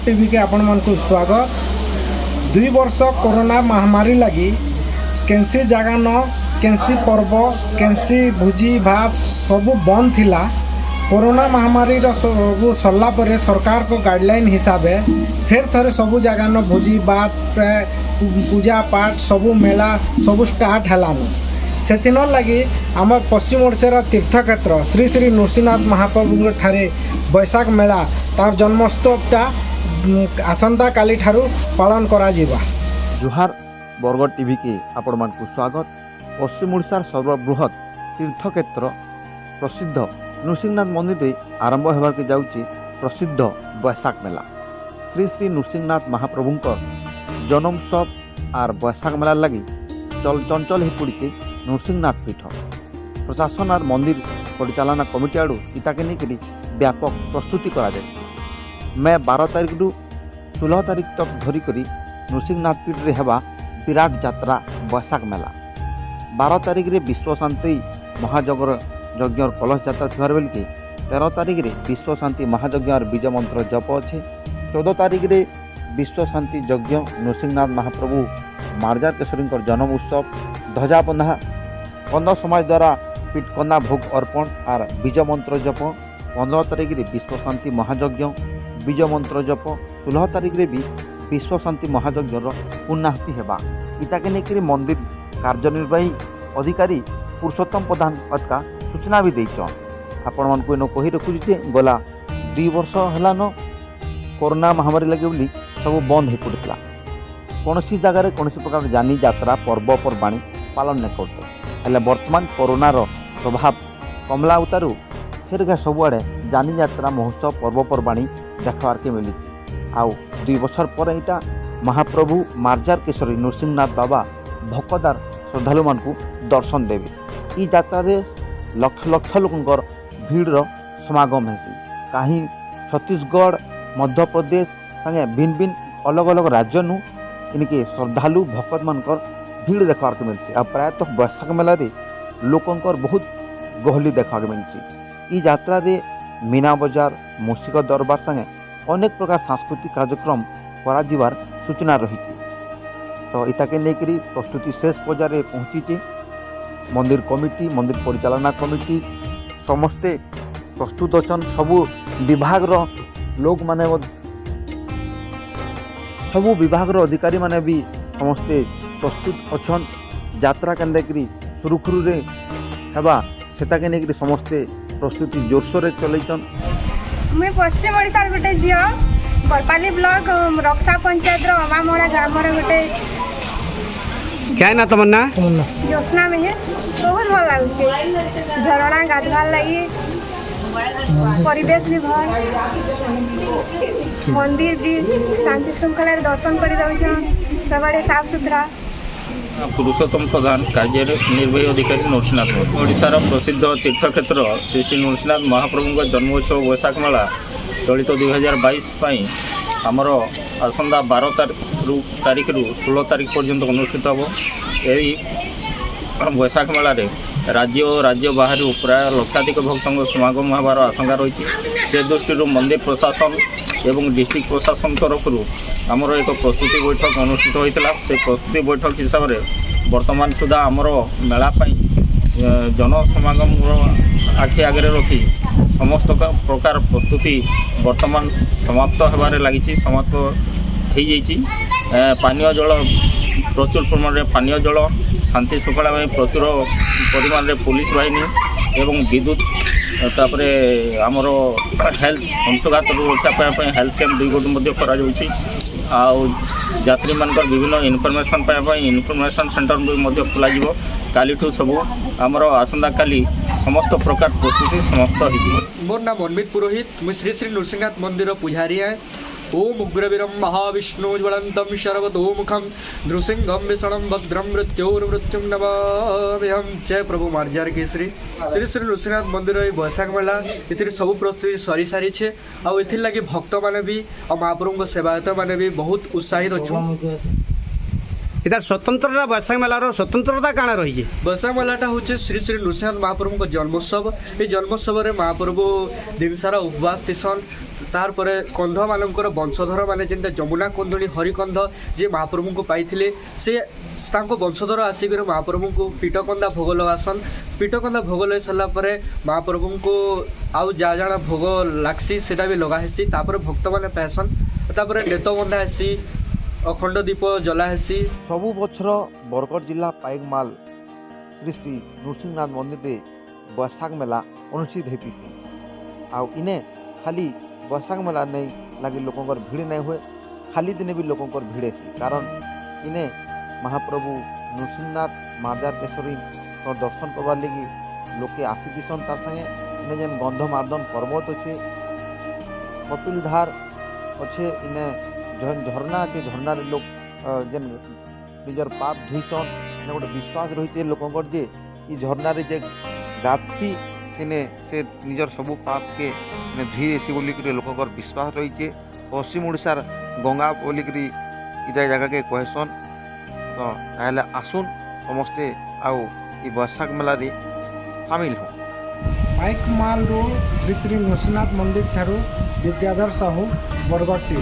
TV के आपण मन को स्वागत। 2 वर्ष कोरोना महामारी लगी केंसी जगह न केंसी पर्व केंसी भोजी भात सब बंद थिला। कोरोना महामारी सब सरला पर सरकार को गाइडलाइन हिसाब फिर थरे सब जगह न भोजी भात प्राय पूजा पाठ सब मेला सब स्टार्ट हेलान। से लगी आम पश्चिम ओडिशार तीर्थक्षेत्र श्री श्री नृसिंहनाथ महाप्रभु ठारे बैशाख मेला तार जन्मोत्सवटा आसंता काली ठारू पालन करा जिबा। जुहार बरगढ़ टीवी के आपण मानकु स्वागत। पश्चिम ओडिशार सर्वबृहत तीर्थक्षेत्र प्रसिद्ध नृसिंहनाथ मंदिर रे आरंभ होबार के जाउची प्रसिद्ध बैशाख मेला। श्री श्री नृसिंहनाथ महाप्रभुंकर जन्मोत्सव आर बैशाख मेला लगी चल चंचल ही पड़ी नृसिंहनाथ पीठ प्रशासन और मंदिर परिचालना कमिटी आड़ू इताके नहीं व्यापक प्रस्तुति करा जाए। मैं 12 तारीख रु 16 तारीख तक धरिक नृसिंहनाथ पीठ रे हेबा विराट यात्रा बैशाख मेला। 12 तारीख रे विश्व शांति महाजगर यज्ञ और कलश यात्रा थिबार बेल के 13 तारीख रे विश्व शांति महायज्ञ और बीज मंत्र जप अच्छे। 14 तारीख रे विश्व शांति यज्ञ नृसिंहनाथ महाप्रभु मार्जार केशरी जन्म उत्सव ध्वजा बंधा 15 समाज द्वारा पीठकन्ना भोग अर्पण और बीज मंत्र जप। 15 तारीख रे विश्व शांति महायज्ञ बीज मंत्र जप। 16 तारीख रे भी विश्व शांति महायज्ञ पूर्णाहुति हेबा। इताके नेकरी मंदिर कार्यनिर्वाही अधिकारी पुरुषोत्तम प्रधान का सूचना भी देइछन। आपण मानकु एनो कहि रखुछि जे गला 2 वर्ष हेलानो कोरोना महामारी लगे बोली सब बंद हो पड़ता। कौन सी जगह कौन प्रकार जानी यात्रा पर्वपर्वाणी पालन नहीं करते हेल्ले बर्तमान कोरोनार प्रभाव कमला उतारू फिर सबुआड़े जानी यात्रा महोत्सव पर्वपर्वाणी देखार के मिली। आउ 2 वर्ष पर यहाँ महाप्रभु मार्जार केशरी नृसिंहनाथ बाबा भक्तदार श्रद्धालु मान दर्शन देवे। ई यात्रा लक्ष लक्ष लोकंर भीड़ समागम है। कहीं छत्तीसगढ़ मध्य प्रदेश संगे भिन्न भिन्न अलग अलग राज्य नु इनके श्रद्धालु भक्त मानकर भीड़ देखा मिलती। आ प्रायतः बैशाख मेला रे लोकंकर बहुत गहली देखा मिलती। ई यात्रा रे मीना बजार मूसिक दरबार संगे अनेक प्रकार सांस्कृतिक कार्यक्रम करा जिवार सूचना रही। तो इताके लेकरी प्रस्तुति शेष पर्याय पहुँची। मंदिर कमिटी मंदिर परिचालना कमिटी समस्ते प्रस्तुत अच्छन। सबू विभाग लोक माने सबू विभाग अधिकारी माने भी समस्ते प्रस्तुत अच्छन। यात्रा केन्द्री सुरुखुरु रे हेबा सेता के नेकरी समस्ते प्रस्तुति जोरसोर रे चलैछन। मैं पश्चिम ओडिशार गोटे झियो बरपाली ब्लॉक रक्षा पंचायत रो अमामोड़ा ग्राम रे गोटे क्या ना तमन्ना योजना में है। बहुत भल लागुचे झरणा गाधवार लगी परिवेश भी भल मंदिर भी शांति श्रृंखला दर्शन कर सबड़े साफ सुथरा। पुरुषोत्तम प्रधान कार्यनिर्वाही अधिकारी नृसिंहनाथ ओडिशार प्रसिद्ध तीर्थक्षेत्र श्री श्री नृसिंहनाथ महाप्रभु जन्मोत्सव बैशाख मेला चलित 2022 आमर आसंदा 12 तारीख रु 16 तारीख पर्यंत अनुष्ठित हम। यही बैशाख मेला राज्य और राज्य बाहर प्राय लक्षाधिक भक्तों समागम होबार आशंका रही। से दृष्टि मंदिर प्रशासन एवं डिस्ट्रिक्ट प्रशासन तरफ आमर एक प्रस्तुति बैठक अनुष्ठित होता। से प्रस्तुति बैठक हिसाब से वर्तमान सुधा आमर मेला जनसमागम आखि आगे रखी समस्त प्रकार प्रस्तुति वर्तमान समाप्त होबार लगी। समाप्त हो पानीय जल प्रचुर परिमाण पानीय जल शांति शृंखला प्रचुर परिमाण पुलिस बाहिनी एवं विद्युत तापर आमर हेल्थ अंशघात रक्षा हेल्थ कैंप 2 गोटी यात्री मानकर विभिन्न इनफर्मेशन इनफर्मेशन सेंटर भी खोल काली सबू आमर आसंदा काली समस्त प्रकार प्रस्तुति समाप्त हो। मोर नाम अनमित पुरोहित मुझे श्री श्री नृसिंहनाथ मंदिर पुजारी है। ओम उग्रवीरं महाविष्णु ज्वलंतं शरवतोमुखं नृसिंहं विषणं भद्रं मृत्योर्मृत्युं नमाम्यहं। जय प्रभु मार्जार केसरी श्री श्री नृसिंहनाथ मंदिर बैशाख मेला ये सब प्रस्तुति सरी सारी है। आउ एथि लगी भक्त माने भी और महाप्रभु सेवायत माने भी बहुत उत्साहित अच्छे। इधर स्वतंत्रता बैशाख मेलार स्वतंत्रता काଣା रही है? बैशाख मेलाटा हूँ श्री श्री नृसिंहनाथ महाप्रभु जन्मोत्सव। ये जन्मोत्सव में महाप्रभु दिन सारा उपवास थीसन तार पर कंध मानकर वंशधर माने जेनता जमुना कंदुणी हरिकंध जे महाप्रभु को पाइथिले से तांको वंशधर आसिक महाप्रभु को पीटकंदा भोग लगासन। पीटकंदा भोग लग सारा पर महाप्रभु को आउ जा जाना भोग लागसी सेटा भी लगा हेसी। तापर भक्त मैंने पाएसन तापर नेत बंधा हेसी अखंड दीप जला हेसी। सबु बछर बरगढ़ जिला पाइकमाल श्री श्री नृसिंहनाथ मंदिर रे बैसाख मेला अनुष्ठित होती आउ इने खाली बैसाख मेला नहीं लगी लोकंर भीड़ नहीं हुए खाली दिने भी लोकंर भीड़ हेसी कारण इने महाप्रभु नृसिंहनाथ मार्जाकेश्वरी दर्शन करवार लगी लोके आसी दिसन तार संगे इने जेन गंधमार्दन पर्वत अच्छे कपिलधार अच्छे इने झरना अच्छे झरना लोग जेन निजर पाप धुईसन इने गोटे विश्वास रही लोकंर जे ई झरना रे जे गाथसी इने से निजर सबू पाप के धुई एसी बोलिक लोकंर विश्वास रही पश्चिम ओडिशार गंगा बोलिक इटा जगह के कहसन। तो ताहले आसुन समस्ते आउ ई बैसाख मेला रे सामिल हो। पाइकमाल श्री श्री नृसिंहनाथ मंदिर ठारू विद्याधर साहू बरगढ़ टी।